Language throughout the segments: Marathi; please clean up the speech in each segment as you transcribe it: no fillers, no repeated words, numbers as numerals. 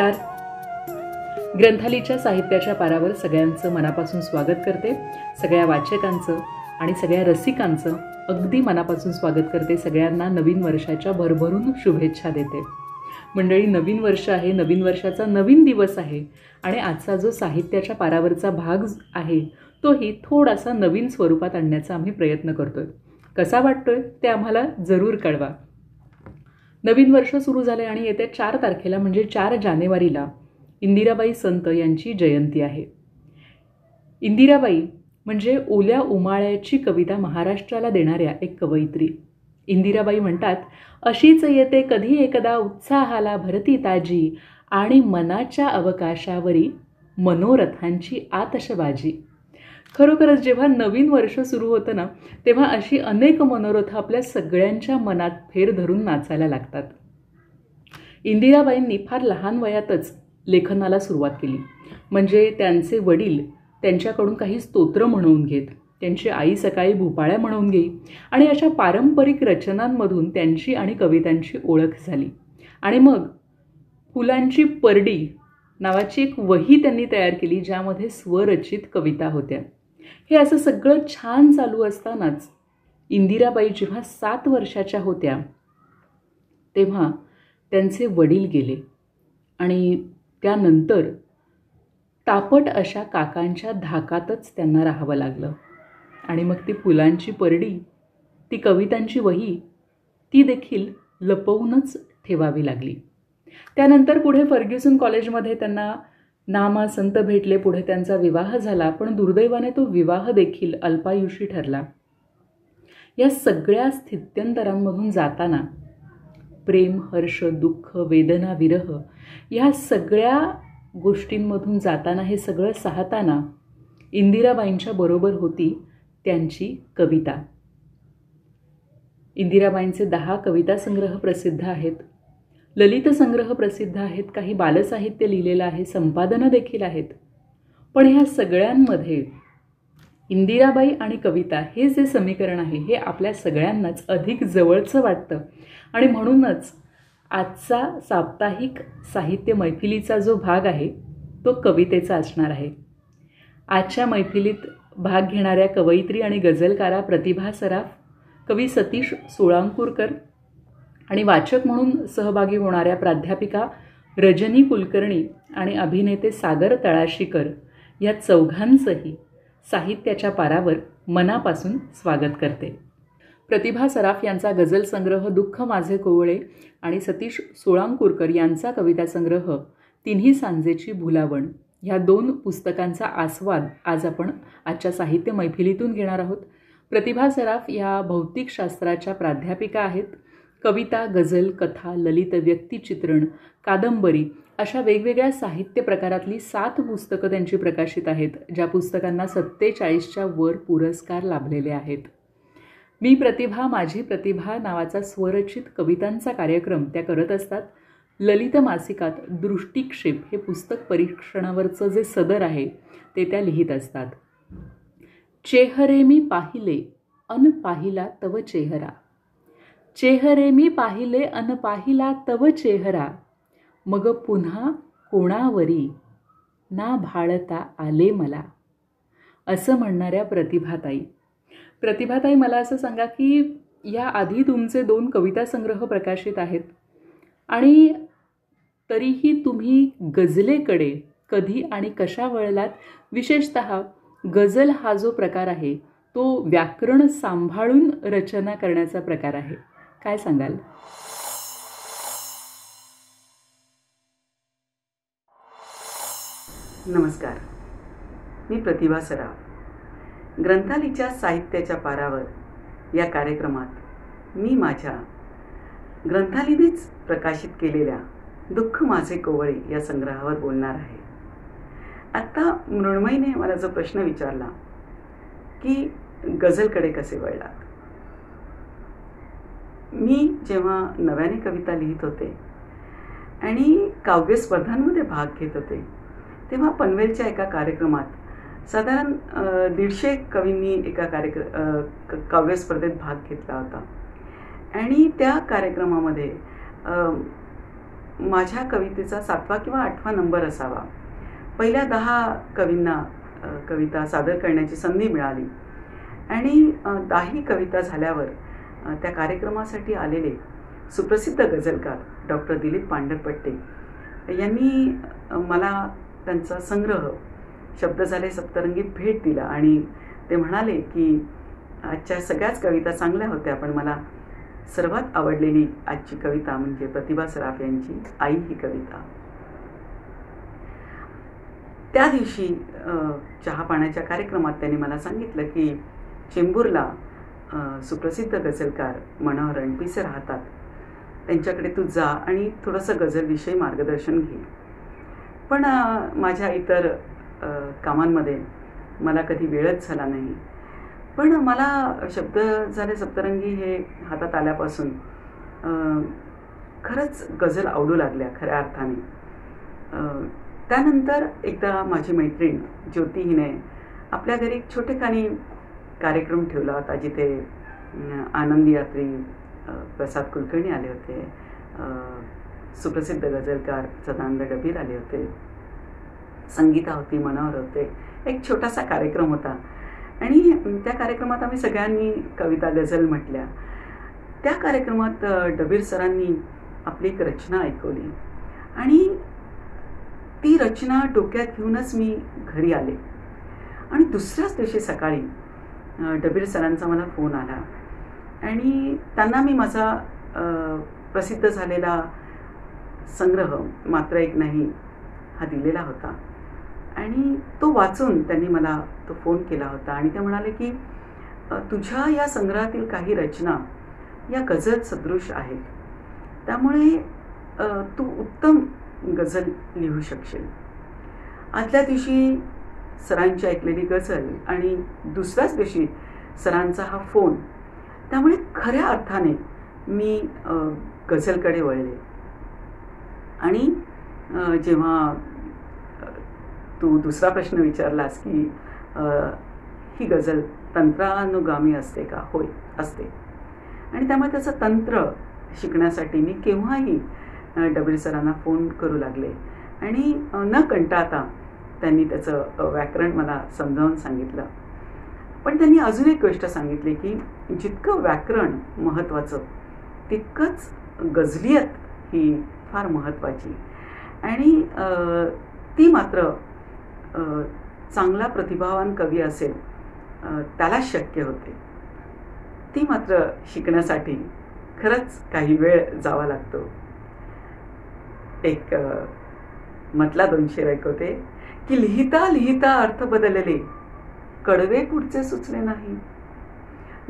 नमस्कार. ग्रंथालीच्या साहित्याच्या पारावर सगळ्यांचं मनापासून स्वागत करते. सगळ्या वाचकांचं आणि सगळ्या रसिकांचं अगदी मनापासून स्वागत करते. सगळ्यांना नवीन वर्षाच्या भरभरून शुभेच्छा देते. मंडळी, नवीन वर्ष आहे, नवीन वर्षाचा नवीन दिवस आहे आणि आजचा जो साहित्याच्या पारावरचा भाग आहे तोही थोडासा नवीन स्वरूपात आणण्याचा आम्ही प्रयत्न करतोय. कसा वाटतोय ते आम्हाला जरूर कळवा. नवीन वर्ष सुरू झाले आणि येत्या 4 तारखेला म्हणजे 4 जानेवारीला इंदिराबाई संत यांची जयंती आहे. इंदिराबाई म्हणजे ओल्या उमाळ्याची कविता महाराष्ट्राला देणाऱ्या एक कवयित्री. इंदिराबाई म्हणतात, अशीच येते कधी एकदा उत्साहाला भरती ताजी आणि मनाच्या अवकाशावरी मनोरथांची आतषबाजी. खरोखरच जेव्हा नवीन वर्ष सुरू होतं ना, तेव्हा अशी अनेक मनोरथ आपल्या सगळ्यांच्या मनात फेर धरून नाचायला लागतात. इंदिराबाईंनी फार लहान वयातच लेखनाला सुरुवात केली. म्हणजे त्यांचे वडील त्यांच्याकडून काही स्तोत्र म्हणवून घेत, त्यांची आई सकाळी भोपाळ्या म्हणवून घेई आणि अशा पारंपरिक रचनांमधून त्यांची आणि कवितांची ओळख झाली. आणि मग फुलांची परडी नावाची एक वही त्यांनी तयार केली, ज्यामध्ये स्वरचित कविता होत्या. हे असं सगळं छान चालू असतानाच इंदिराबाई जेव्हा 7 वर्षाच्या होत्या तेव्हा त्यांचे वडील गेले आणि त्यानंतर तापट अशा काकांच्या धाकातच त्यांना राहावं लागलं. आणि मग ती फुलांची परडी, ती कवितांची वही, ती देखील लपवूनच ठेवावी लागली. त्यानंतर पुढे फर्ग्युसन कॉलेजमध्ये त्यांना नामा संत भेटले. पुढे त्यांचा विवाह झाला, पण दुर्दैवाने तो विवाह देखील अल्पायुषी ठरला. या सगळ्या स्थित्यंतरांमधून जाताना प्रेम, हर्ष, दुःख, वेदना, विरह ह्या सगळ्या गोष्टींमधून जाताना, हे सगळं साहताना इंदिराबाईंच्या बरोबर होती त्यांची कविता. इंदिराबाईंचे 10 कविता संग्रह प्रसिद्ध आहेत, ललित संग्रह प्रसिद्ध आहेत, काही बालसाहित्य लिहिलेलं आहे, संपादनं देखील आहेत. पण ह्या सगळ्यांमध्ये इंदिराबाई आणि कविता हे जे समीकरण आहे हे आपल्या सगळ्यांनाच अधिक जवळचं वाटतं. आणि म्हणूनच आजचा साप्ताहिक साहित्य मैफिलीचा जो भाग आहे तो कवितेचा असणार आहे. आजच्या मैफिलीत भाग घेणाऱ्या कवयित्री आणि गझलकारा प्रतिभा सराफ, कवी सतीश सोळांकूरकर आणि वाचक म्हणून सहभागी होणाऱ्या प्राध्यापिका रजनी कुलकर्णी आणि अभिनेते सागर तळाशीकर या चौघांचंही साहित्याच्या पारावर मनापासून स्वागत करते. प्रतिभा सराफ यांचा गझल संग्रह दुःख माझे कोवळे आणि सतीश सोळांकूरकर यांचा कविता संग्रह तिन्ही सांजेची भुलावण ह्या 2 पुस्तकांचा आस्वाद आज आपण आजच्या साहित्य मैफिलीतून घेणार आहोत. प्रतिभा सराफ या भौतिकशास्त्राच्या प्राध्यापिका आहेत. कविता, गझल, कथा, ललित व्यक्तिचित्रण, कादंबरी अशा वेगवेगळ्या साहित्य प्रकारातली 7 पुस्तकं त्यांची प्रकाशित आहेत, ज्या पुस्तकांना 47च्या वर पुरस्कार लाभलेले आहेत. मी प्रतिभा माझी प्रतिभा नावाचा स्वरचित कवितांचा कार्यक्रम त्या करत असतात. ललित मासिकात दृष्टिक्षेप हे पुस्तक परीक्षणावरचं जे सदर आहे ते त्या लिहित असतात. चेहरे मी पाहिले अन पाहिला तव चेहरा, चेहरे मी पाहिले अन पाहिला तव चेहरा, मग पुन्हा कोणावरी ना भाळता आले मला. असं म्हणणाऱ्या प्रतिभाताई. प्रतिभाताई, मला असं सांगा की या आधी तुमचे 2 कविता संग्रह प्रकाशित आहेत आणि तरीही तुम्ही गझलेकडे कधी आणि कशा वळलात? विशेषतः गझल हा जो प्रकार आहे तो व्याकरण सांभाळून रचना करण्याचा प्रकार आहे. काय सांगाल? नमस्कार, मी प्रतिभा सराफ. ग्रंथालीच्या साहित्याच्या पारावर या कार्यक्रमात मी माझ्या ग्रंथालीनेच प्रकाशित केलेल्या दुःख माझे कोवळे या संग्रहावर बोलणार आहे. आत्ता मृण्मयीने मला जो प्रश्न विचारला की गझलकडे कसे वळलात, मी जेव्हा नव्याने कविता लिहित होते आणि काव्य स्पर्धांमध्ये भाग घेत होते तेव्हा पनवेलच्या एका कार्यक्रमात साधारण 150 कवींनी एका काव्य स्पर्धेत भाग घेतला होता. आणि त्या कार्यक्रमामध्ये माझ्या कवितेचा 7वा किंवा 8वा नंबर असावा. पहिल्या 10 कवींना कविता सादर करण्याची संधी मिळाली आणि 10 कविता झाल्यावर त्या कार्यक्रमासाठी आलेले सुप्रसिद्ध गझलकार डॉक्टर दिलीप पांढरपट्टे यांनी मला त्यांचा संग्रह शब्द झाले सप्तरंगी भेट दिला आणि ते म्हणाले की आजच्या सगळ्याच कविता चांगल्या होत्या, पण मला सर्वात आवडलेली आजची कविता म्हणजे प्रतिभा सराफ यांची आई ही कविता. त्या दिवशी चहा पाण्याच्या कार्यक्रमात त्यांनी मला सांगितलं की चेंबूरला सुप्रसिद्ध गझलकार मनोहर रणपिसे राहतात, त्यांच्याकडे तू जा आणि थोडंसं गझलविषयी मार्गदर्शन घे. पण माझ्या इतर कामांमध्ये मला कधी वेळच झाला नाही. पण मला शब्द झाले सप्तरंगी हे हातात आल्यापासून खरंच गझल आवडू लागल्या खऱ्या अर्थाने. त्यानंतर एकदा माझी मैत्रीण ज्योती हिने आपल्या घरी एक छोटेखानी कार्यक्रम ठेवला होता, जिथे आनंदी यात्री प्रसाद कुलकर्णी आले होते, सुप्रसिद्ध गझलकार सदानंद डबीर आले होते, संगीता होती, मनोहर होते. एक छोटासा कार्यक्रम होता आणि त्या कार्यक्रमात आम्ही सगळ्यांनी कविता गझल म्हटल्या. त्या कार्यक्रमात डबीर सरांनी आपली एक रचना ऐकवली आणि ती रचना डोक्यात घेऊनच मी घरी आले आणि दुसऱ्याच दिवशी सकाळी डबीर सरांचा मला फोन आला आणि त्यांना मी माझा प्रसिद्ध झालेला संग्रह मात्र एक नाही हा दिलेला होता आणि तो वाचून त्यांनी मला तो फोन केला होता आणि ते म्हणाले की तुझ्या या संग्रहातील काही रचना या गझल सदृश आहेत, त्यामुळे तू उत्तम गझल लिहू शकशील. आदल्या दिवशी सरांची ऐकलेली गझल आणि दुसऱ्याच दिवशी सरांचा हा फोन, त्यामुळे खऱ्या अर्थाने मी गझलकडे वळले. आणि जेव्हा तू दुसरा प्रश्न विचारलास की ही गझल तंत्रानुगामी असते का, होय असते. आणि त्यामुळे त्याचं तंत्र शिकण्यासाठी मी केव्हाही डबीर सरांना फोन करू लागले आणि न कंटाळता त्यांनी त्याचं व्याकरण मला समजावून सांगितलं. पण त्यांनी अजून एक गोष्ट सांगितली की जितकं व्याकरण महत्त्वाचं तितकंच गझलियत ही फार महत्त्वाची आणि ती मात्र चांगला प्रतिभावान कवी असेल त्याला शक्य होते. ती मात्र शिकण्यासाठी खरंच काही वेळ जावा लागतो. एक मतला 2 शेर ऐकवते की लिहिता लिहिता अर्थ बदलले, कडवे पुढचे सुचले नाही.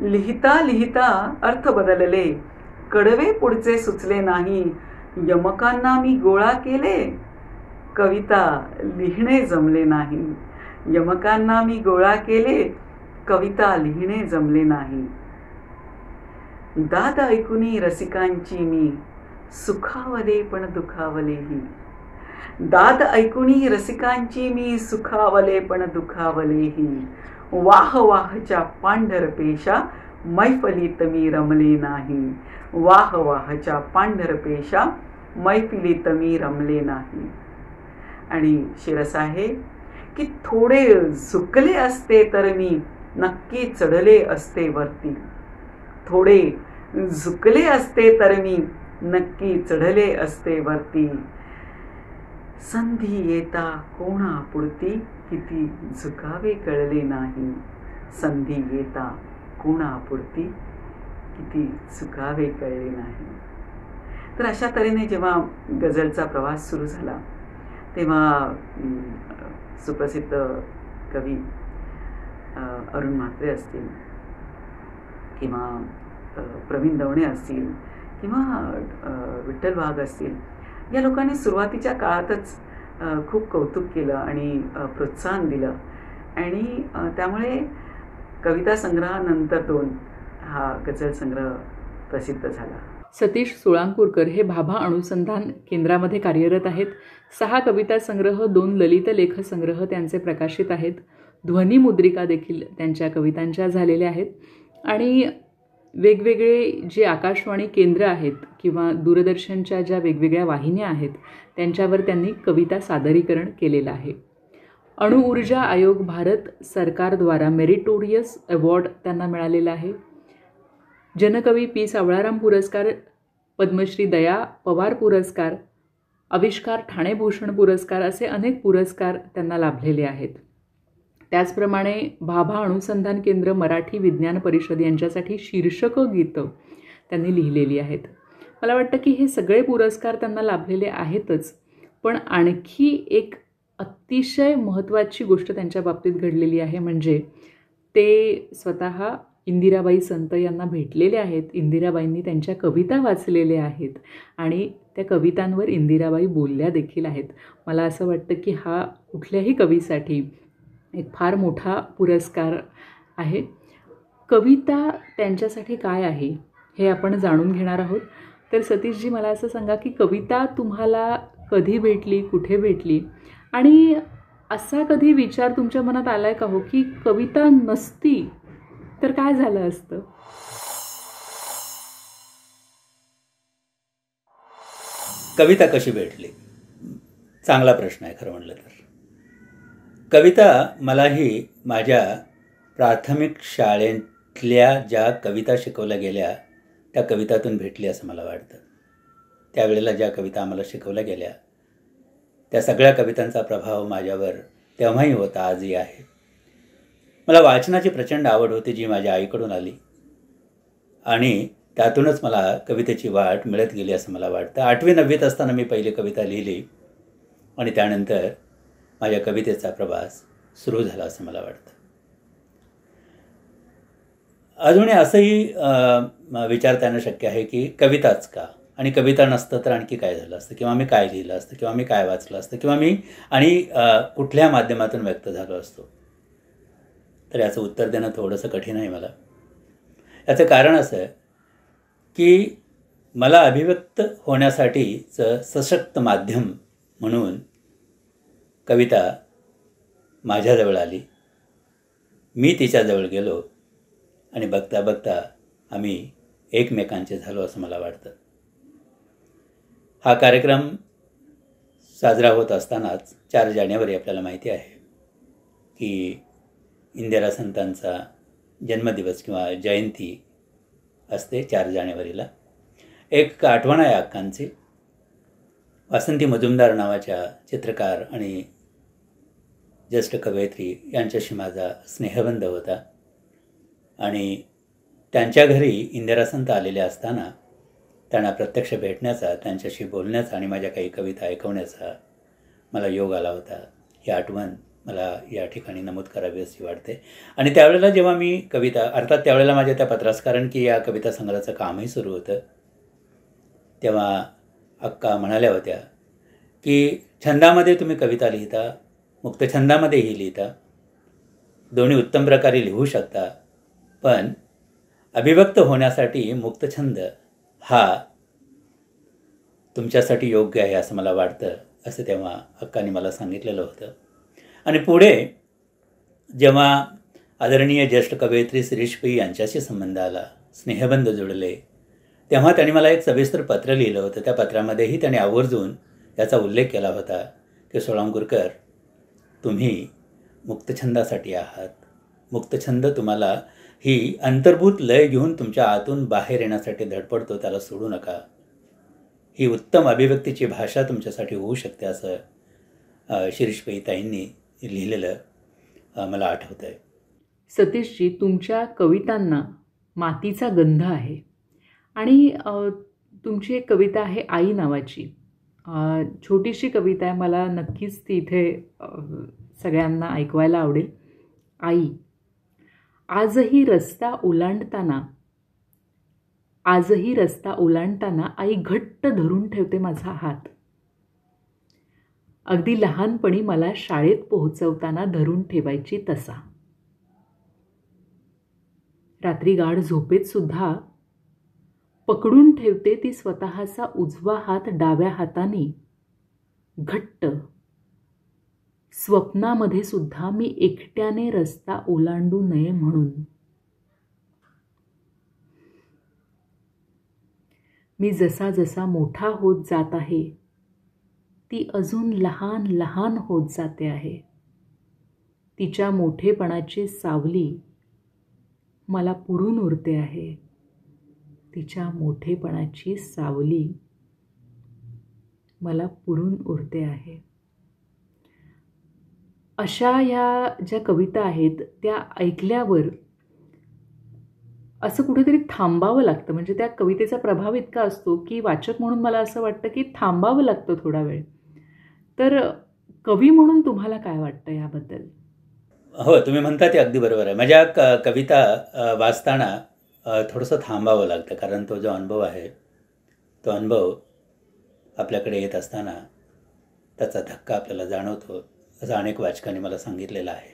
लिहिता लिहिता अर्थ बदलले, कडवे पुढचे सुचले नाही. यमकांना मी गोळा केले, कविता लिहिणे जमले नाही. यमकांना मी गोळा केले, कविता लिहिणे जमले नाही. दाद ऐकुनी रसिकांची मी, सुखावले पण दुखावलेही. दाद ऐकुनी रसिकांची मी, सुखावले पण दुखावलेही. वाह वाहच्या पांढरपेशा, मैफलीत मी रमले नाही. वाह वाहच्या पांढरपेशा, मैफिलीत मी रमले नाही. आणि शिरस आहे की थोडे झुकले असते तर मी नक्की चढले असते वरती. थोडे झुकले असते तर मी नक्की चढले असते वरती. संधी येता कोणापुरती, किती झुकावे कळले नाही. संधी येता कोणापुरती, किती झुकावे कळले नाही. तर अशा तऱ्हेने जेव्हा गझलचा प्रवास सुरू झाला तेव्हा सुप्रसिद्ध कवी अरुण म्हात्रे असतील किंवा प्रवीण दवणे असतील किंवा विठ्ठल वाघ असतील, या लोकांनी सुरुवातीच्या काळातच खूप कौतुक केलं आणि प्रोत्साहन दिलं आणि त्यामुळे कविता संग्रहानंतर 2 हा गझल संग्रह प्रसिद्ध झाला. सतीश सुळांपूरकर हे भाभा अनुसंधान केंद्रामध्ये कार्यरत आहेत. 6 कविता संग्रह, 2 ललित लेख संग्रह त्यांचे प्रकाशित आहेत. ध्वनिमुद्रिका देखील त्यांच्या कवितांच्या झालेल्या आहेत आणि वेगवेगळे जे आकाशवाणी केंद्र आहेत किंवा दूरदर्शनच्या ज्या वेगवेगळ्या वाहिन्या आहेत त्यांच्यावर त्यांनी कविता सादरीकरण केलेलं आहे. अणुऊर्जा आयोग भारत सरकारद्वारा मेरिटोरियस अवॉर्ड त्यांना मिळालेला आहे. जनकवी पी सावळाराम पुरस्कार, पद्मश्री दया पवार पुरस्कार, आविष्कार ठाणेभूषण पुरस्कार असे अनेक पुरस्कार त्यांना लाभलेले आहेत. त्याचप्रमाणे भाभा अणुसंधान केंद्र, मराठी विज्ञान परिषद यांच्यासाठी शीर्षकं गीतं त्यांनी लिहिलेली आहेत. मला वाटतं की हे सगळे पुरस्कार त्यांना लाभलेले आहेतच, पण आणखी एक अतिशय महत्त्वाची गोष्ट त्यांच्या बाबतीत घडलेली आहे, म्हणजे ते स्वतः इंदिराबाई संत यांना भेटलेले आहेत. इंदिराबाईंनी त्यांच्या कविता वाचलेल्या आहेत आणि त्या कवितांवर इंदिराबाई बोलल्या देखील आहेत. मला असं वाटतं की हा कुठल्याही कवीसाठी एक फार मोठा पुरस्कार आहे. कविता त्यांच्यासाठी काय आहे हे आपण जाणून घेणार आहोत. तर सतीशजी, मला असं सांगा की कविता तुम्हाला कधी भेटली, कुठे भेटली, आणि असा कधी विचार तुमच्या मनात आलाय का हो की कविता नसती तर काय झालं असतं? कविता कशी भेटली? चांगला प्रश्न आहे खरं म्हटलं तर. कविता मलाही माझ्या प्राथमिक शाळेतल्या ज्या कविता शिकवल्या गेल्या त्या कवितातून भेटली असं मला वाटतं. त्यावेळेला ज्या कविता आम्हाला शिकवल्या गेल्या त्या सगळ्या कवितांचा प्रभाव माझ्यावर तेव्हाही होता, आजही आहे. मला वाचनाची प्रचंड आवड होती जी माझ्या आईकडून आली आणि त्यातूनच मला कवितेची वाट मिळत गेली असं मला वाटतं. 8वी-9वीत असताना मी पहिली कविता लिहिली आणि त्यानंतर माझ्या कवितेचा प्रवास सुरू झाला असं मला वाटतं. अजूनही असंही विचारता येणं शक्य आहे की कविताच का, आणि कविता नसतं तर आणखी काय झालं असतं, किंवा मी काय लिहिलं असतं, किंवा मी काय वाचलं असतं, किंवा मी कुठल्या माध्यमातून व्यक्त झालो असतो. तर याचं उत्तर देणं थोडंसं कठीण आहे मला. याचं कारण असं आहे की मला अभिव्यक्त होण्यासाठीचं सशक्त माध्यम म्हणून कविता माझ्याजवळ आली. मी तिच्याजवळ गेलो आणि बघता बघता आम्ही एकमेकांचे झालो असं मला वाटतं. हा कार्यक्रम साजरा होत असतानाच 4 जानेवारी आपल्याला माहिती आहे की इंदिरा संतांचा जन्मदिवस किंवा जयंती असते 4 जानेवारीला. एक आठवण आहे अक्कांची. वासंती मजुमदार नावाच्या चित्रकार आणि ज्येष्ठ कवयित्री यांच्याशी माझा स्नेहबंध होता आणि त्यांच्या घरी इंदिरा संत आलेले असताना त्यांना प्रत्यक्ष भेटण्याचा, त्यांच्याशी बोलण्याचा आणि माझ्या काही कविता ऐकवण्याचा मला योग आला होता. ही आठवण मला या ठिकाणी नमूद करावी अशी वाटते. आणि त्यावेळेला जेव्हा मी कविता, अर्थात त्यावेळेला माझ्या त्या पत्रास, कारण की या कविता संग्रहाचं कामही सुरू होतं, तेव्हा अक्का म्हणाल्या होत्या की छंदामध्ये तुम्ही कविता लिहिता, मुक्तछंदामध्येही लिहिता, दोन्ही उत्तम प्रकारे लिहू शकता, पण अभिव्यक्त होण्यासाठी मुक्तछंद हा तुमच्यासाठी योग्य आहे असं मला वाटतं, असं तेव्हा अक्काने मला सांगितलेलं होतं. आणि पुढे जेव्हा आदरणीय ज्येष्ठ कवयित्री शिरीष पै यांच्याशी संबंध आला, स्नेहबंध जोडले, तेव्हा त्यांनी मला एक सविस्तर पत्र लिहिलं होतं. त्या पत्रामध्येही त्यांनी आवर्जून याचा उल्लेख केला होता की सोळांकूरकर, तुम्ही मुक्तछंदासाठी आहात. मुक्तछंद तुम्हाला ही अंतर्भूत लय घेऊन तुमच्या आतून बाहेर येण्यासाठी धडपडतो, त्याला सोडू नका. ही उत्तम अभिव्यक्तीची भाषा तुमच्यासाठी होऊ शकते असं शिरीष पै ताईंनी लिहिलेलं मला आठवतं आहे. सतीशजी, तुमच्या कवितांना मातीचा गंध आहे आणि तुमची एक कविता आहे आई नावाची. छोटीशी कविता आहे, मला नक्कीच ती इथे सगळ्यांना ऐकवायला आवडेल. आई. आजही रस्ता ओलांडताना आई घट्ट धरून ठेवते माझा हात. अगदी लहानपणी मला शाळेत पोहोचवताना धरून ठेवायची तसा. रात्री गाढ झोपेत सुद्धा पकडून ठेवते ती स्वतःचा उजवा हात डाव्या हाताने घट्ट. स्वप्नामध्ये सुद्धा मी एकट्याने रस्ता ओलांडू नये म्हणून. मी जसा जसा मोठा होत जात आहे ती अजून लहान लहान होत जाते आहे. तिच्या मोठेपणाची सावली मला पुरून उरते आहे. तिच्या मोठेपणाची सावली मला पुरून उरते आहे. अशा ह्या ज्या कविता आहेत त्या ऐकल्यावर असं कुठेतरी थांबावं लागतं. म्हणजे त्या कवितेचा प्रभाव इतका असतो की वाचक म्हणून मला असं वाटतं की थांबावं लागतं थोडा वेळ. तर कवी म्हणून तुम्हाला काय वाटतं याबद्दल? हो, तुम्ही म्हणता ते अगदी बरोबर आहे. माझ्या कविता वाचताना थोडंसं थांबावं लागतं, कारण तो जो अनुभव आहे तो अनुभव आपल्याकडे येत असताना त्याचा धक्का आपल्याला जाणवतो, असं अनेक वाचकांनी मला सांगितलेलं आहे.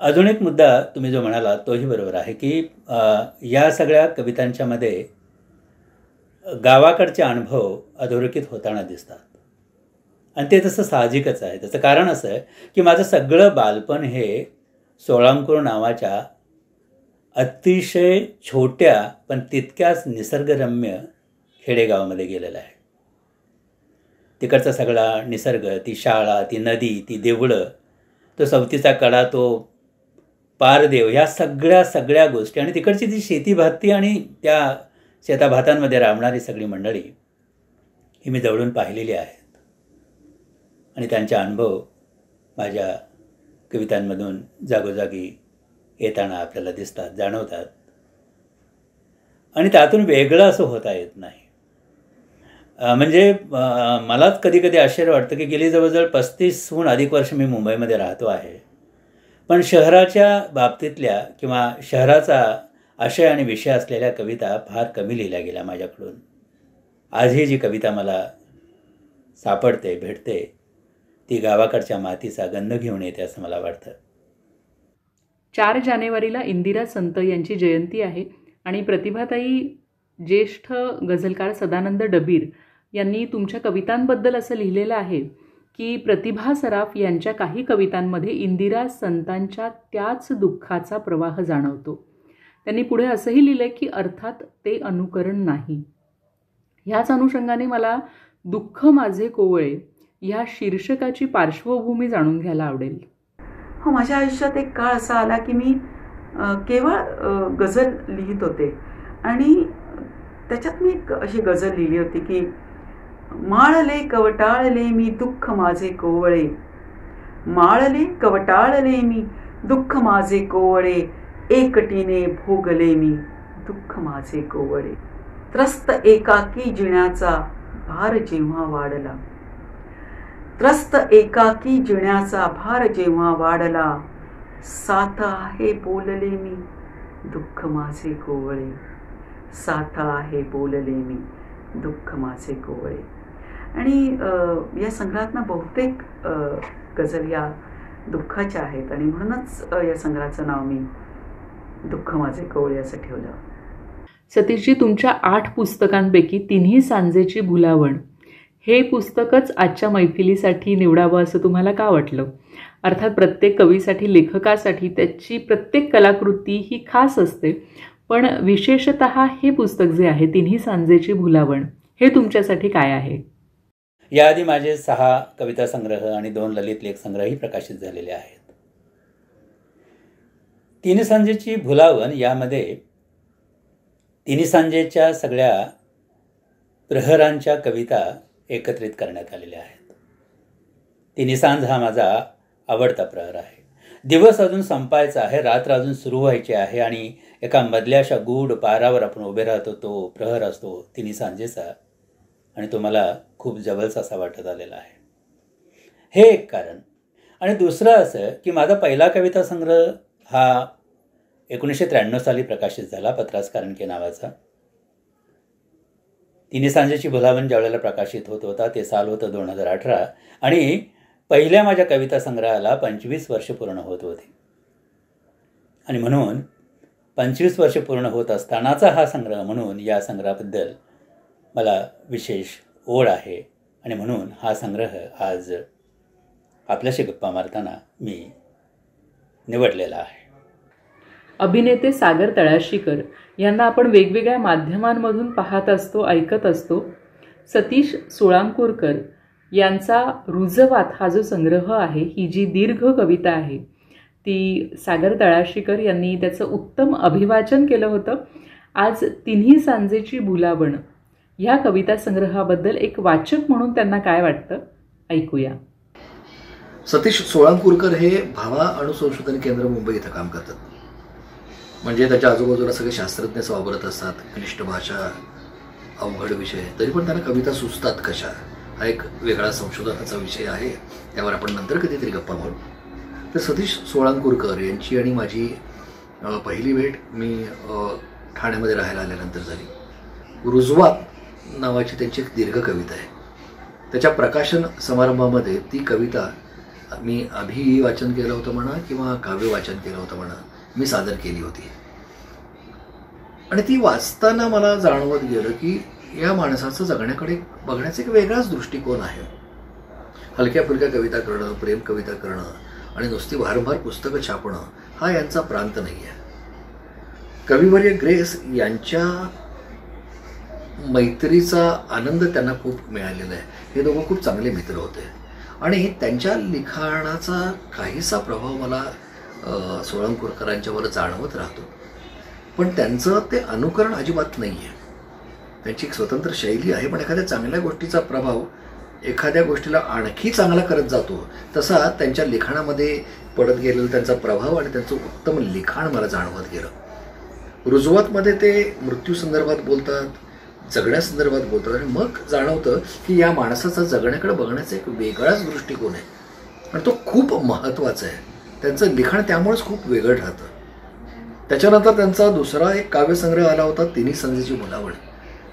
अजून एक मुद्दा तुम्ही जो म्हणाला तोही बरोबर आहे की या सगळ्या कवितांच्यामध्ये गावाकडचे अनुभव अधोरेखित होताना दिसतात. आणि ते तसं साहजिकच आहे. त्याचं कारण असं आहे की माझं सगळं बालपण हे सोळांकुर नावाच्या अतिशय छोट्या पण तितक्याच निसर्गरम्य खेडेगावामध्ये गेलेलं आहे. तिकडचा सगळा निसर्ग, ती शाळा, ती नदी, ती देवळं, तो सवतीचा कडा, तो पारदेव, ह्या सगळ्या गोष्टी आणि तिकडची ती शेती भाती आणि त्या शेताभातांमध्ये राबणारी सगळी मंडळी ही मी जवळून पाहिलेली आहेत. आणि त्यांचे अनुभव माझ्या कवितांमधून जागोजागी येताना आपल्याला दिसतात, जाणवतात. आणि त्यातून वेगळं असं होता येत नाही. म्हणजे मलाच कधी कधी आश्चर्य वाटतं की गेली जवळजवळ 35हून अधिक वर्ष मी मुंबईमध्ये राहतो आहे, पण शहराच्या बाबतीतल्या किंवा शहराचा आशय आणि विषय असलेल्या कविता फार कमी लिहिल्या गेल्या माझ्याकडून. आजही जी कविता मला सापडते, भेटते, ती गावाकडच्या मातीचा गंध घेऊन येते असं मला वाटतं. 4 जानेवारीला इंदिरा संत यांची जयंती आहे आणि प्रतिभाताई ज्येष्ठ गझलकार सदानंद डबीर यांनी तुमच्या कवितांबद्दल असं लिहिलेलं आहे की प्रतिभा सराफ यांच्या काही कवितांमध्ये इंदिरा संतांच्या त्याच दुःखाचा प्रवाह जाणवतो. त्यांनी पुढे असंही लिहिलं की अर्थात ते अनुकरण नाही. ह्याच अनुषंगाने मला दुःख माझे कोवळे ह्या शीर्षकाची पार्श्वभूमी जाणून घ्यायला आवडेल. हो, माझ्या आयुष्यात एक काळ असा आला की मी केवळ गझल लिहित होते आणि त्याच्यात मी एक अशी गझल लिहिली होती की माळले कवटाळले मी दुःख माझे कोवळे, माळले कवटाळले मी दुःख माझे कोवळे, एकटीने भोगले मी दुःख माझे कोवळे. त्रस्त एकाकी जिण्याचा भार जेव्हा वाढला, त्रस्त एकाकी जिण्याचा भार जेव्हा वाढला, साथ आहे बोलले मी दुःख माझे कोवळे, साथ आहे बोलले मी दुःख माझे कोवळे. आणि या संग्रहातनं बहुतेक गझल या दुःखाच्या आहेत आणि म्हणूनच या संग्रहाचं नाव मी दुःख माझे कोवळे असं ठेवलं. सतीशजी, तुमच्या 8 पुस्तकांपैकी तिन्ही सांजेची भुलावण हे पुस्तकच आजच्या मैफिलीसाठी निवडावं असं तुम्हाला का वाटलं? अर्थात प्रत्येक कवीसाठी, लेखकासाठी त्याची प्रत्येक कलाकृती ही खास असते, पण विशेषतः हे पुस्तक जे आहे तिन्ही सांजेची भुलावण हे तुमच्यासाठी काय आहे? याआधी माझे 6 कविता संग्रह आणि 2 ललित लेख संग्रहही प्रकाशित झालेले आहेत. तिन्ही सांजेची भुलावण यामध्ये तिन्ही सांजेच्या सगळ्या प्रहरांच्या कविता एकत्रित करण्यात आलेल्या आहेत. तिन्ही सांज हा माझा आवडता प्रहर आहे. दिवस अजून संपायचा आहे, रात्र अजून सुरू व्हायची आहे आणि एका मधल्याशा गूढ पारावर आपण उभे राहतो. तो प्रहर असतो तिन्ही सांजेचा आणि तो मला खूप जवळचा असा वाटत आलेला आहे. हे एक कारण. आणि दुसरं असं की माझा पहिला कविता संग्रह हा 1993 साली प्रकाशित झाला, पत्रास कारणके नावाचा. तिन्ही सांजेची भुलावण ज्यावेळेला प्रकाशित होत होता ते साल होतं 2018 आणि पहिल्या माझ्या कविता संग्रहाला 25 वर्ष पूर्ण होत होती. आणि म्हणून 25 वर्ष पूर्ण होत असतानाचा हा संग्रह म्हणून या संग्रहाबद्दल मला विशेष ओढ आहे आणि म्हणून हा संग्रह आज आपल्याशी गप्पा मारताना मी निवडलेला आहे. अभिनेते सागर तळाशीकर यांना आपण वेगवेगळ्या माध्यमांमधून पाहत असतो, ऐकत असतो. सतीश सोळांकूरकर यांचा रुजवात हा जो संग्रह आहे, ही जी दीर्घ कविता आहे, ती सागर तळाशीकर यांनी त्याचं उत्तम अभिवाचन केलं होतं. आज तिन्ही सांजेची भुलावण ह्या कविता संग्रहाबद्दल एक वाचक म्हणून त्यांना काय वाटतं ऐकूया. सतीश सोळांकूरकर हे भाभा अणु संशोधन केंद्र मुंबई इथं काम करतात. म्हणजे त्याच्या आजूबाजूला सगळे शास्त्रज्ञ वावरत असतात, क्लिष्ट भाषा, अवघड विषय, तरी पण त्यांना कविता सुचतात कशा, हा एक वेगळा संशोधनाचा विषय आहे. त्यावर आपण नंतर कधीतरी गप्पा मारू. तर सतीश सोळांकूरकर यांची आणि माझी पहिली भेट मी ठाण्यामध्ये राहायला आल्यानंतर झाली. रुजवात नावाची त्यांची एक दीर्घ कविता आहे. त्याच्या प्रकाशन समारंभामध्ये ती कविता मी अभिवाचन केलं होतं म्हणा किंवा काव्य वाचन केलं होतं म्हणा, मी सादर केली होती. आणि ती वाचताना मला जाणवत गेलं की या माणसाचं जगण्याकडे बघण्याचा एक वेगळाच दृष्टिकोन आहे. हलक्या फुलक्या कविता करणं, प्रेम कविता करणं आणि नुसती वारंवार पुस्तकं छापणं हा यांचा प्रांत नाही आहे. कविवर्य ग्रेस यांच्या मैत्रीचा आनंद त्यांना खूप मिळालेला आहे. हे दोघं खूप चांगले मित्र होते आणि त्यांच्या लिखाणाचा काहीसा प्रभाव मला सोळांकूरकरांच्यावर जाणवत राहतो. पण त्यांचं ते अनुकरण अजिबात नाही आहे. त्यांची एक स्वतंत्र शैली आहे, पण एखाद्या चांगल्या गोष्टीचा प्रभाव एखाद्या गोष्टीला आणखी चांगला करत जातो, तसा त्यांच्या लिखाणामध्ये पडत गेलेला त्यांचा प्रभाव आणि त्यांचं उत्तम लिखाण मला जाणवत गेलं. रुजवातमध्ये ते मृत्यूसंदर्भात बोलतात, जगण्यासंदर्भात बोलतात आणि मग जाणवतं की या माणसाचा जगण्याकडे बघण्याचा एक वेगळाच दृष्टिकोन आहे आणि तो खूप महत्त्वाचा आहे. त्यांचं लिखाण त्यामुळेच खूप वेगळं ठरतं. त्याच्यानंतर त्यांचा दुसरा एक काव्यसंग्रह आला होता, तिन्ही सांजेची भुलावण.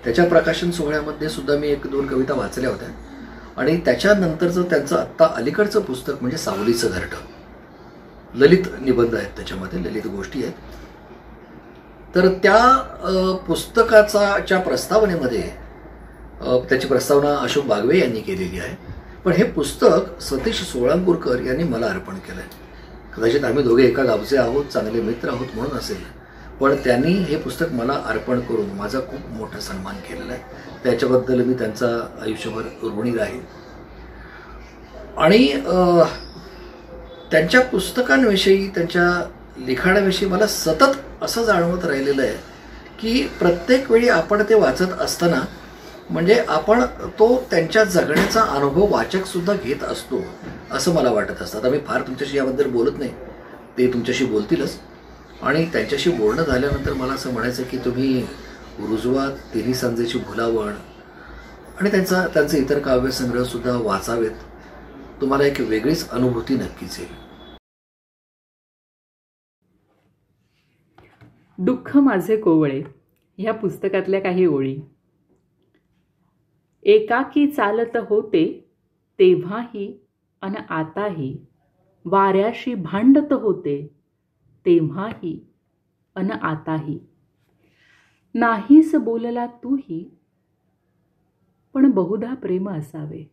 त्याच्या प्रकाशन सोहळ्यामध्ये सुद्धा मी 1-2 कविता वाचल्या होत्या. आणि त्याच्यानंतरचं त्यांचं आत्ता अलीकडचं पुस्तक म्हणजे सावलीचं घरटं. ललित निबंध आहेत त्याच्यामध्ये, ललित गोष्टी आहेत. तर त्या पुस्तकाच्या प्रस्तावनेमध्ये त्याची प्रस्तावना अशोक बागवे यांनी केलेली आहे. पण हे पुस्तक सतीश सोळांकूरकर यांनी मला अर्पण केलं आहे. कदाचित आम्ही दोघे एका गावचे आहोत, चांगले मित्र आहोत म्हणून असेल, पण त्यांनी हे पुस्तक मला अर्पण करून माझा खूप मोठा सन्मान केलेला आहे. त्याच्याबद्दल मी त्यांचा आयुष्यभर ऋणी राहील. आणि त्यांच्या पुस्तकांविषयी, त्यांच्या लिखाणाविषयी मला सतत असं जाणवत राहिलेलं आहे की प्रत्येक वेळी आपण ते वाचत असताना म्हणजे आपण तो त्यांच्या जगण्याचा अनुभव वाचकसुद्धा घेत असतो असं मला वाटत असतं. आता मी फार तुमच्याशी याबद्दल बोलत नाही, ते तुमच्याशी बोलतीलच. आणि त्यांच्याशी बोलणं झाल्यानंतर मला असं म्हणायचं की तुम्ही रुजवात, तिन्ही सांजेची भुलावण आणि त्यांचे इतर काव्यसंग्रहसुद्धा वाचावेत. तुम्हाला एक वेगळीच अनुभूती नक्कीच येईल. दुःख माझे कोवळे ह्या पुस्तकातल्या काही ओळी. एकाकी चालत होते तेव्हाही अन आताही, वाऱ्याशी भांडत होते तेव्हाही अन आताही. नाहीस बोलला तूही पण बहुधा प्रेम असावे.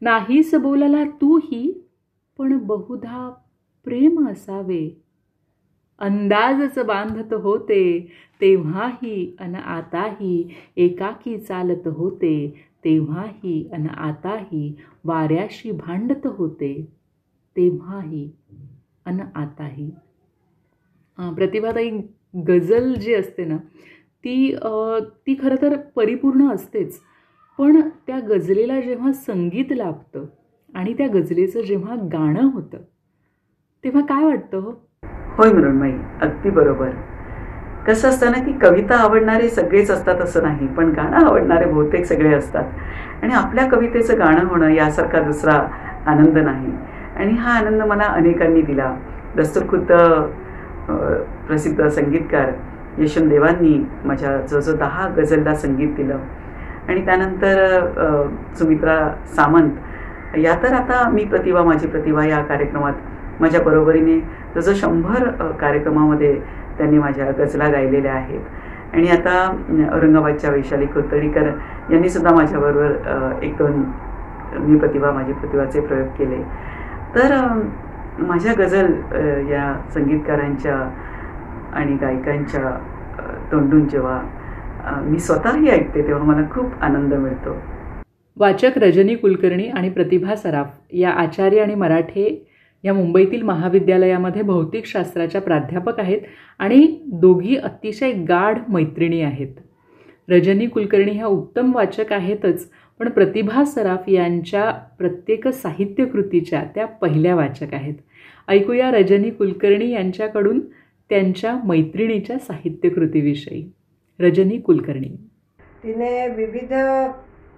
नाहीस बोलला तूही पण बहुधा प्रेम असावे. अंदाजच बांधत होते तेव्हाही अन आताही, एकाकी चालत होते तेव्हाही अन आताही, वाऱ्याशी भांडत होते तेव्हाही अन आताही. प्रतिभाताई, गझल जी असते ना ती खरं तर परिपूर्ण असतेच, पण त्या गझलेला जेव्हा संगीत लाभतं आणि त्या गझलेचं जेव्हा गाणं होतं तेव्हा काय वाटतं हो? होय मृण्मयी, अगदी बरोबर. कसं असतं ना की कविता आवडणारे सगळेच असतात असं नाही, पण गाणं आवडणारे बहुतेक सगळे असतात. आणि आपल्या कवितेचं गाणं होणं यासारखा दुसरा आनंद नाही. आणि हा आनंद मला अनेकांनी दिला. दस्तूरखुद्द प्रसिद्ध संगीतकार यशवंत देवांनी माझ्या जवळजवळ 10 गझलला संगीत दिलं. आणि त्यानंतर सुमित्रा सामंत या तर आता मी प्रतिभा माझी प्रतिभा या कार्यक्रमात माझ्या बरोबरीने जसं 100 कार्यक्रमामध्ये त्यांनी माझ्या गझला गायलेल्या आहेत. आणि आता औरंगाबादच्या वैशाली कोतळीकर यांनी सुद्धा माझ्याबरोबर 1-2 मी प्रतिभा माझी प्रतिभाचे प्रयोग केले. तर माझ्या गझल या संगीतकारांच्या आणि गायकांच्या तोंडून जेव्हा मी स्वतःही ऐकते तेव्हा मला खूप आनंद मिळतो. वाचक रजनी कुलकर्णी आणि प्रतिभा सराफ या आचार्य आणि मराठे या मुंबईतील महाविद्यालयामध्ये भौतिकशास्त्राच्या प्राध्यापक आहेत आणि दोघी अतिशय गाढ मैत्रिणी आहेत. रजनी कुलकर्णी ह्या उत्तम वाचक आहेतच, पण प्रतिभा सराफ यांच्या प्रत्येक साहित्यकृतीच्या त्या पहिल्या वाचक आहेत. ऐकूया रजनी कुलकर्णी यांच्याकडून त्यांच्या मैत्रिणीच्या साहित्यकृतीविषयी. रजनी कुलकर्णी. तिने विविध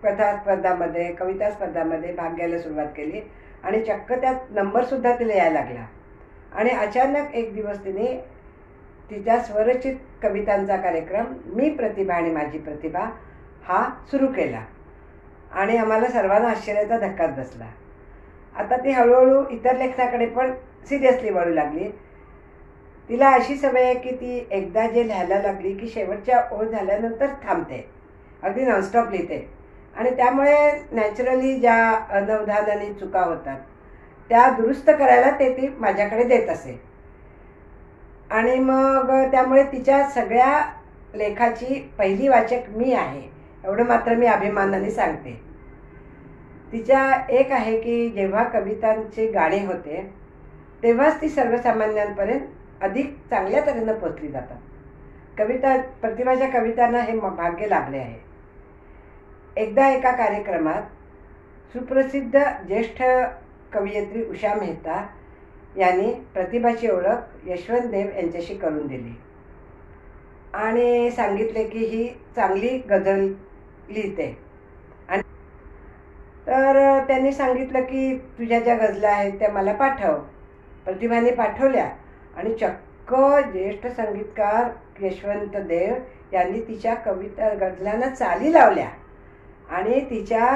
कथा स्पर्धामध्ये, कविता स्पर्धामध्ये भाग घ्यायला सुरुवात केली आणि चक्क त्यात नंबरसुद्धा तिला यायला लागला. आणि अचानक एक दिवस तिने तिच्या स्वरचित कवितांचा कार्यक्रम मी प्रतिभा आणि माझी प्रतिभा हा सुरू केला आणि आम्हाला सर्वांना आश्चर्याचा धक्काच बसला. आता ती हळूहळू इतर लेखनाकडे पण सिरियसली वळू लागली. तिला अशी सवय आहे की ती एकदा जे लिहायला लागली की शेवटच्या ओळ झाल्यानंतर थांबते, अगदी नॉनस्टॉप लिहिते. आणि त्यामुळे नॅचरली ज्या अनवधान आणि चुका होतात त्या दुरुस्त करायला ती माझ्याकडे देत असे. आणि मग त्यामुळे तिच्या सगळ्या लेखाची पहिली वाचक मी आहे एवढं मात्र मी अभिमानाने सांगते. तिच्या एक आहे की जेव्हा कवितांची गाणी होते तेव्हाच ती सर्वसामान्यांपर्यंत अधिक चांगल्या तऱ्हेनं पोचली जातात. प्रतिभाच्या कवितांना हे भाग्य लाभले आहे. एकदा एका कार्यक्रमात सुप्रसिद्ध ज्येष्ठ कवयित्री उषा मेहता यांनी प्रतिभाची ओळख यशवंत देव यांच्याशी करून दिली आणि सांगितले की ही चांगली गझल लिहिते. आणि तर त्यांनी सांगितलं की तुझ्या ज्या गझला आहेत त्या मला पाठव. प्रतिभाने पाठवल्या आणि चक्क ज्येष्ठ संगीतकार यशवंत देव यांनी तिच्या कविता गझलांना चाली लावल्या आणि तिच्या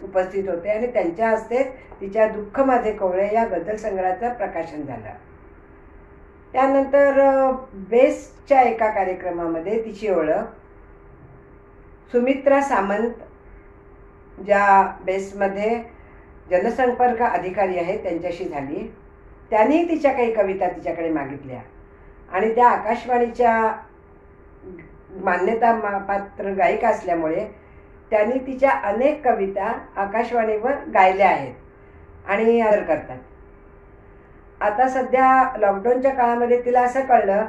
उपस्थित होते आणि त्यांच्या हस्ते तिच्या दुःख माझे कोवळे या गझल संग्रहाचं प्रकाशन झालं. त्यानंतर बेस्टच्या एका कार्यक्रमामध्ये तिची ओळख सुमित्रा सामंत ज्या बेस्टमध्ये जनसंपर्क अधिकारी आहेत त्यांच्याशी झाली. त्यांनी तिच्या काही कविता तिच्याकडे मागितल्या आणि त्या आकाशवाणीच्या मान्यता पात्र गायिका असल्यामुळे त्यांनी तिच्या अनेक कविता आकाशवाणीवर गायल्या आहेत आणि आदर करतात. आता सध्या लॉकडाऊनच्या काळामध्ये तिला असं कळलं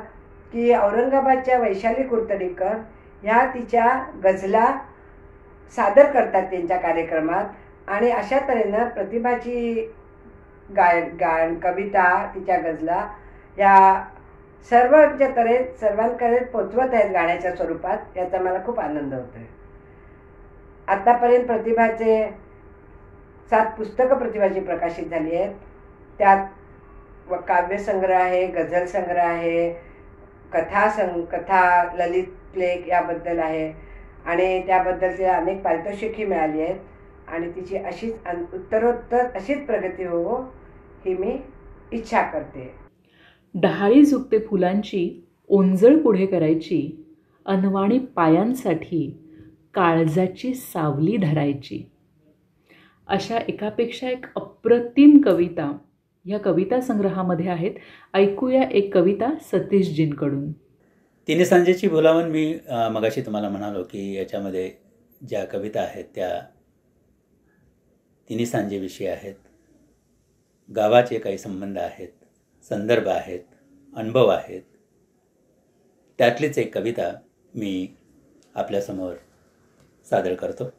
की औरंगाबादच्या वैशाली कुर्तडीकर ह्या तिच्या गझला सादर करतात त्यांच्या कार्यक्रमात आणि अशा तऱ्हेनं प्रतिभाची कविता तिच्या गझला या सर्वांकडे पोचवत आहेत गाण्याच्या स्वरूपात. याचा मला खूप आनंद होतोय. आतापर्यंत प्रतिभाचे 7 पुस्तकं प्रतिभाची प्रकाशित झाली आहेत. त्यात काव्यसंग्रह आहे, गझल संग्रह आहे, कथा ललित लेख याबद्दल आहे आणि त्याबद्दल तिला अनेक पारितोषिकही मिळाली आहेत आणि तिची अशीच उत्तरोत्तर अशीच प्रगती हो ही मी इच्छा करते. डहाळी झुकते फुलांची ओंजळ पुढे करायची, अनवाणी पायांसाठी काळजाची सावली धरायची. अशा एकापेक्षा एक अप्रतिम कविता या कविता संग्रहामध्ये आहेत. ऐकूया एक कविता सतीशजींकडून. तिन्ही सांजेची बोलावण मी मगाशी तुम्हाला म्हणालो की याच्यामध्ये ज्या कविता आहेत त्या तिन्ही सांजेविषयी आहेत. गावाचे काही संबंध आहेत, संदर्भ आहेत, अनुभव आहेत. त्यातलीच एक कविता मी आपल्यासमोर सादर करतो.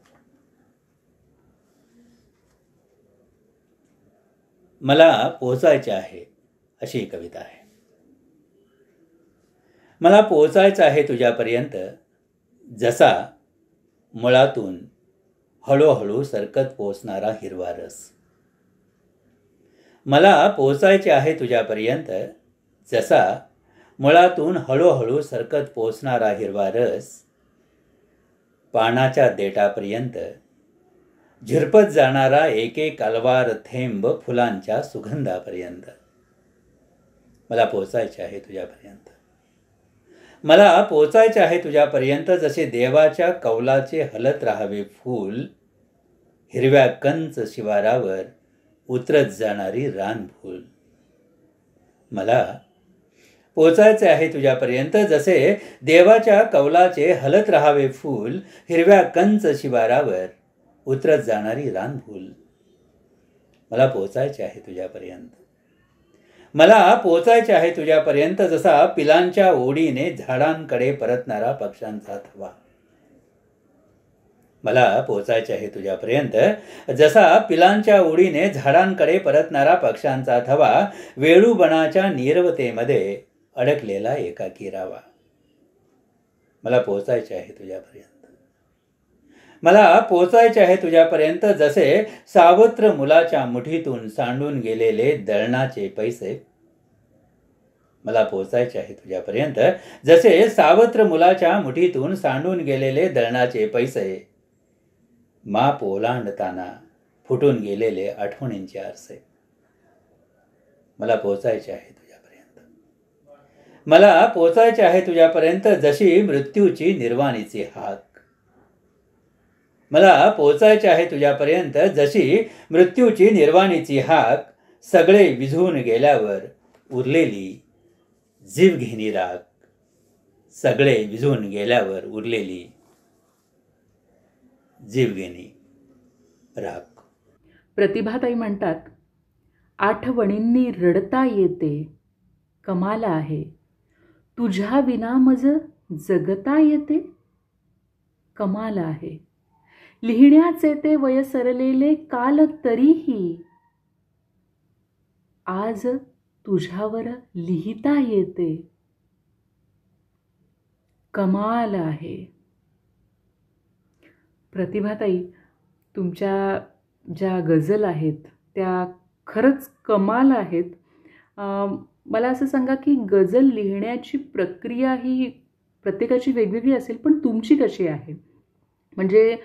मला पोहोचायचे आहे अशी कविता आहे. मला पोहोचायचं आहे तुझ्यापर्यंत, जसा मुळातून हळूहळू सरकत पोचणारा हिरवा रस. मला पोहोचायचे आहे तुझ्यापर्यंत, जसा मुळातून हळूहळू सरकत पोचणारा हिरवा रस. पानाच्या देठापर्यंत झिरपत जाणारा एक एक अलवार थेंब फुलांच्या सुगंधापर्यंत. मला पोहोचायचे आहे तुझ्यापर्यंत. मला पोहोचायचे आहे तुझ्यापर्यंत, जसे देवाच्या कौलाचे हलत राहावे फूल, हिरव्या कंच शिवारावर उतरत जाणारी रानफूल. मला पोचायचे आहे तुझ्यापर्यंत जसे देवाच्या कौलाचे हलत राहावे फूल हिरव्या कंच शिवारावर उतरत जाणारी रानफूल. मला पोचायचे आहे तुझ्यापर्यंत. मला पोचायचे आहे तुझ्यापर्यंत जसा पिलांच्या ओढीने झाडांकडे परतणारा पक्ष्यांचा थवा. मला पोचायचे आहे तुझ्यापर्यंत जसा पिलांच्या ओढीने झाडांकडे परतणारा पक्ष्यांचा थवा वेळूबनाच्या नीरवतेमध्ये अडकलेला एकाकी रावा. मला पोचायचे आहे तुझ्यापर्यंत. मला पोचायचे आहे तुझ्यापर्यंत जसे सावत्र मुलाच्या मुठीतून सांडून गेलेले दळणाचे पैसे. मला पोचायचे आहे तुझ्यापर्यंत जसे सावत्र मुलाच्या मुठीतून सांडून गेलेले दळणाचे पैसे. माप ओलांडताना फुटून गेलेले आठवणींचे आरसे. मला पोचायचे आहे तुझ्यापर्यंत. मला पोचायचे आहे तुझ्यापर्यंत जशी मृत्यूची निर्वाणीची हाक. मला पोचायचे आहे तुझ्यापर्यंत जशी मृत्यूची निर्वाणीची हाक. सगळे विझून गेल्यावर उरलेली जीवघेणी राख. सगळे विझून गेल्यावर उरलेली जीवघेणी राख. प्रतिभाताई म्हणतात, आठवणींनी रडता येते, कमाल आहे. तुझ्या विना मज जगता येते, कमाल आहे. लिहिण्याचे ते वय सरलेले काल तरीही आज तुझ्यावर लिहिता येते, कमाल आहे. प्रतिभाताई, तुमच्या ज्या गझल आहेत त्या खरंच कमाल आहेत. मला असं सांगा की गझल लिहिण्याची प्रक्रिया ही प्रत्येकाची वेगवेगळी असेल, पण तुमची कशी आहे? म्हणजे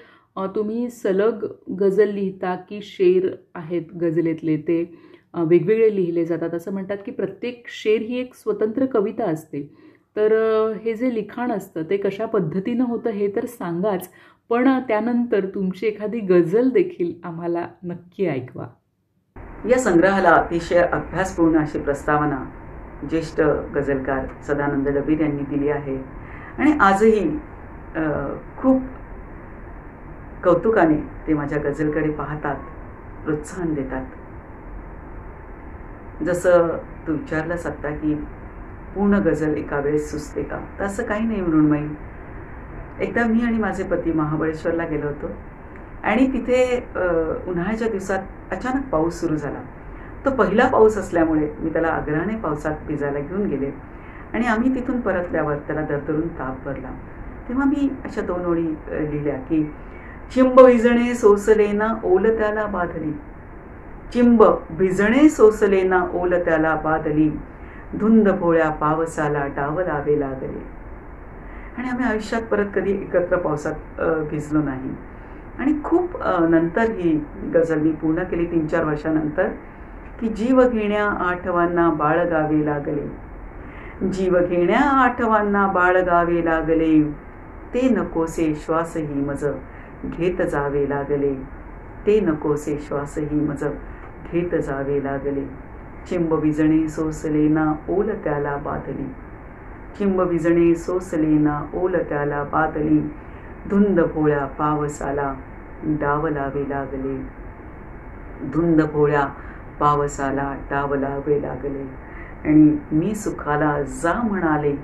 तुम्ही सलग गझल लिहिता की शेर आहेत गझलेतले ते वेगवेगळे लिहिले जातात? असं म्हणतात की प्रत्येक शेर ही एक स्वतंत्र कविता असते. तर हे जे लिखाण असतं ते कशा पद्धतीनं होतं हे तर सांगाच, पण त्यानंतर तुमची एखादी गझल देखील आम्हाला नक्की ऐकवा. या संग्रहाला अतिशय अभ्यासपूर्ण अशी प्रस्तावना ज्येष्ठ गझलकार सदानंद डबीर यांनी दिली आहे आणि आजही खूप कौतुकाने ते माझ्या गझलकडे पाहतात, प्रोत्साहन देतात. जसं तू विचारलंस आत्ता की पूर्ण गझल एका वेळेस सुचते का, तर असं काही नाही मृण्मयी. एकदा मी आणि माझे पती महाबळेश्वरला गेलो होतो आणि तिथे उन्हाळ्याच्या दिवसात अचानक पाऊस सुरू झाला. तो पहिला पाऊस असल्यामुळे मी त्याला आग्रहाने पावसात भिजायला घेऊन गेले आणि आम्ही तिथून परतल्यावर त्याला दरदरून ताप भरला. तेव्हा मी अशा 2 ओळी लिहिल्या की चिंब भिजणे सोसलेना ओल त्याला बाधली. चिंब भिजणे सोसलेना ओल त्याला बाधली. धुंद भोळ्या पावसाला डाव लावे लागले. आणि आम्ही आयुष्यात परत कधी एकत्र पावसात भिजलो नाही. आणि खूप नंतर ही गझल मी पूर्ण केली 3-4 वर्षानंतर की जीव घेण्या आठवांना बाळगावे लागले. जीव घेण्या आठवांना बाळगावे लागले. ते नकोसे श्वासही मज घेत जावे लागले. ते नकोसे श्वासही मज घेत जावे लागले. चिंब भिजणे सोसलेना ओल त्याला बाधली. चिंब भिजणे सोसलेना ओल त्याला बादली. धुंद भोळ्या पावसाला डाव लावे लागले. धुंद भोळ्या पावसाला डाव लावे लागले. आणि मी सुखाला जा म्हणाले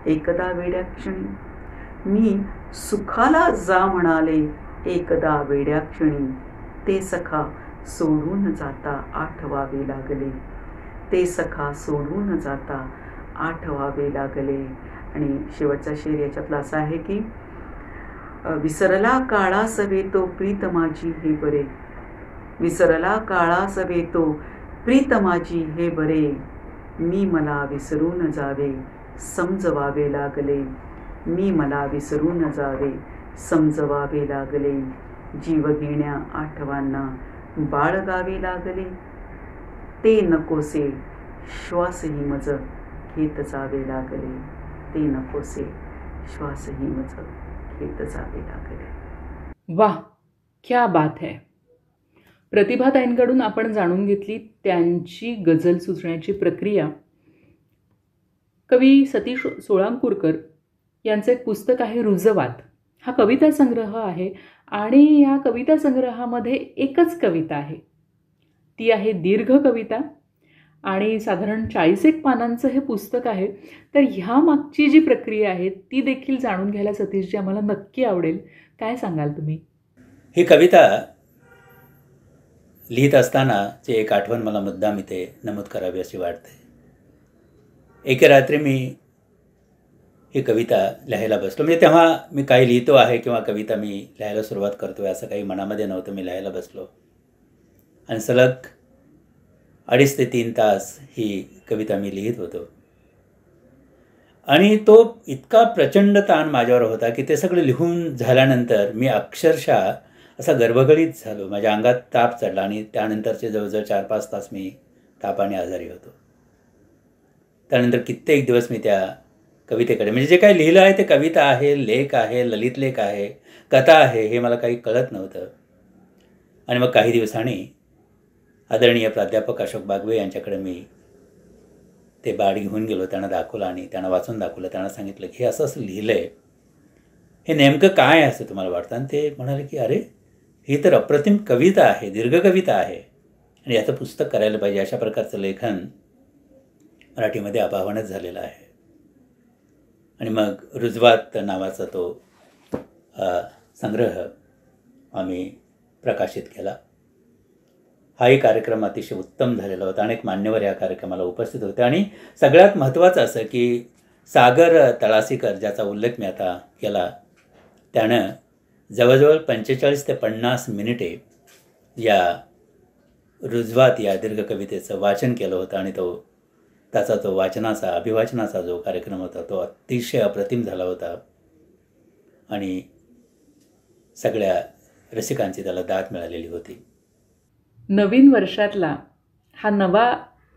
एकदा वेड्या क्षणी. मी सुखाला जा म्हणाले एकदा वेड्या क्षणी. ते सखा सोडून जाता आठवावे लागले. ते सखा सोडून जाता आठवावे लागले. आणि शेवटचा शेर याच्यातला असा आहे की विसरला काळा सवे तो प्रीत माझी हे बरे. विसरला काळा सवे तो प्रीत माझी हे बरे. मी मला विसरून जावे समजवावे लागले. मी मला विसरून जावे समजवावे लागले. जीव घेण्या आठवांना बाळगावे लागले. ते नकोसे श्वासही मज घेत जावे लागले. ते नकोसे श्वासही मज घेत जावे लागले. वाह, क्या बात है. प्रतिभाताईंकडून आपण जाणून घेतली त्यांची गझल सुचण्याची प्रक्रिया. कवी सतीश सोळांकुरकर यांचं एक पुस्तक आहे रुजवात. हा कविता संग्रह आहे आणि या कविता संग्रहामध्ये एकच कविता आहे, ती आहे दीर्घ कविता आणि साधारण 40 पानांचं हे पुस्तक आहे. तर ह्या मागची जी प्रक्रिया आहे ती देखील जाणून घ्यायला सतीशजी आम्हाला नक्की आवडेल. काय सांगाल तुम्ही? ही कविता लिहित असतानाची एक आठवण मला मुद्दाम इथे नमूद करावी अशी वाटते. एके रात्री मी ही कविता लिहायला बसलो. म्हणजे तेव्हा मी काही लिहितो आहे किंवा कविता मी लिहायला सुरुवात करतो आहे असं काही मनामध्ये नव्हतं. मी लिहायला बसलो आणि सलग 2.5 ते 3 तास ही कविता मी लिहित होतो. आणि तो इतका प्रचंड ताण माझ्यावर होता की ते सगळं लिहून झाल्यानंतर मी अक्षरशः असा गर्भगडीत झालो. माझ्या अंगात ताप चढला आणि त्यानंतरचे जवळजवळ 4-5 तास मी तापाने आजारी होतो. त्यानंतर कित्येक दिवस मी त्या कवितेकडे, म्हणजे जे काही लिहिलं आहे ते कविता आहे, लेख आहे, ललित लेख आहे, कथा आहे, हे मला काही कळत नव्हतं. आणि मग काही दिवसांनी आदरणीय प्राध्यापक अशोक बागवे यांच्याकडे मी ते बाळ घेऊन गेलो. त्यांना दाखवलं आणि त्यांना वाचून दाखवलं. त्यांना सांगितलं की हे असं असं लिहिलं आहे, हे नेमकं काय आहे असं तुम्हाला वाटतं? आणि ते म्हणाले की अरे ही तर अप्रतिम कविता आहे, दीर्घ कविता आहे आणि याचं पुस्तक करायला पाहिजे. अशा प्रकारचं लेखन मराठीमध्ये अभावानच झालेलं आहे. आणि मग रुजवात नावाचा तो संग्रह आम्ही प्रकाशित केला. हाही कार्यक्रम अतिशय उत्तम झालेला होता. अनेक मान्यवर या कार्यक्रमाला उपस्थित होते आणि सगळ्यात महत्त्वाचं असं की सागर तळासीकर, ज्याचा उल्लेख मी आता केला, त्यानं जवळजवळ 45 ते 50 मिनिटे या रुजवात या दीर्घ कवितेचं वाचन केलं होतं. आणि त्याचा तो अभिवाचनाचा जो कार्यक्रम होता तो अतिशय अप्रतिम झाला होता आणि सगळ्या रसिकांची त्याला दाद मिळालेली होती. नवीन वर्षातला हा नवा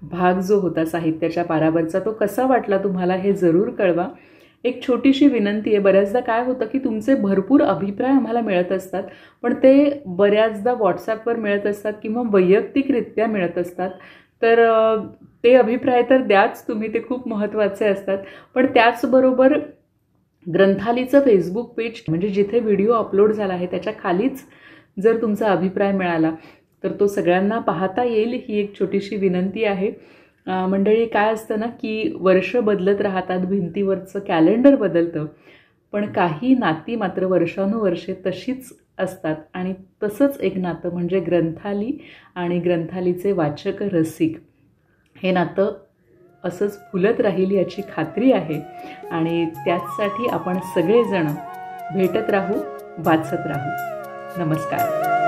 भाग जो होता साहित्याच्या पारावरचा, तो कसा वाटला तुम्हाला हे जरूर कळवा. एक छोटीशी विनंती आहे, बऱ्याचदा काय होतं की तुमचे भरपूर अभिप्राय आम्हाला मिळत असतात, पण ते बऱ्याचदा व्हॉट्सॲपवर मिळत असतात किंवा वैयक्तिकरित्या मिळत असतात. तर ते अभिप्राय तर द्याच तुम्ही, ते खूप महत्त्वाचे असतात. पण त्याचबरोबर ग्रंथालीचं फेसबुक पेज, म्हणजे जिथे व्हिडिओ अपलोड झाला आहे त्याच्या खालीच जर तुमचा अभिप्राय मिळाला तर तो सगळ्यांना पाहता येईल, ही एक छोटीशी विनंती आहे. मंडळी, काय असतं ना की वर्ष बदलत राहतात, भिंतीवरचं कॅलेंडर बदलतं, पण काही नाती मात्र वर्षानुवर्षे तशीच असतात. आणि तसंच एक नातं म्हणजे ग्रंथाली आणि ग्रंथालीचे वाचक रसिक, हे नातं असंच फुलत राहील याची खात्री आहे. आणि त्याचसाठी आपण सगळेजण भेटत राहू, वाचत राहू. नमस्कार.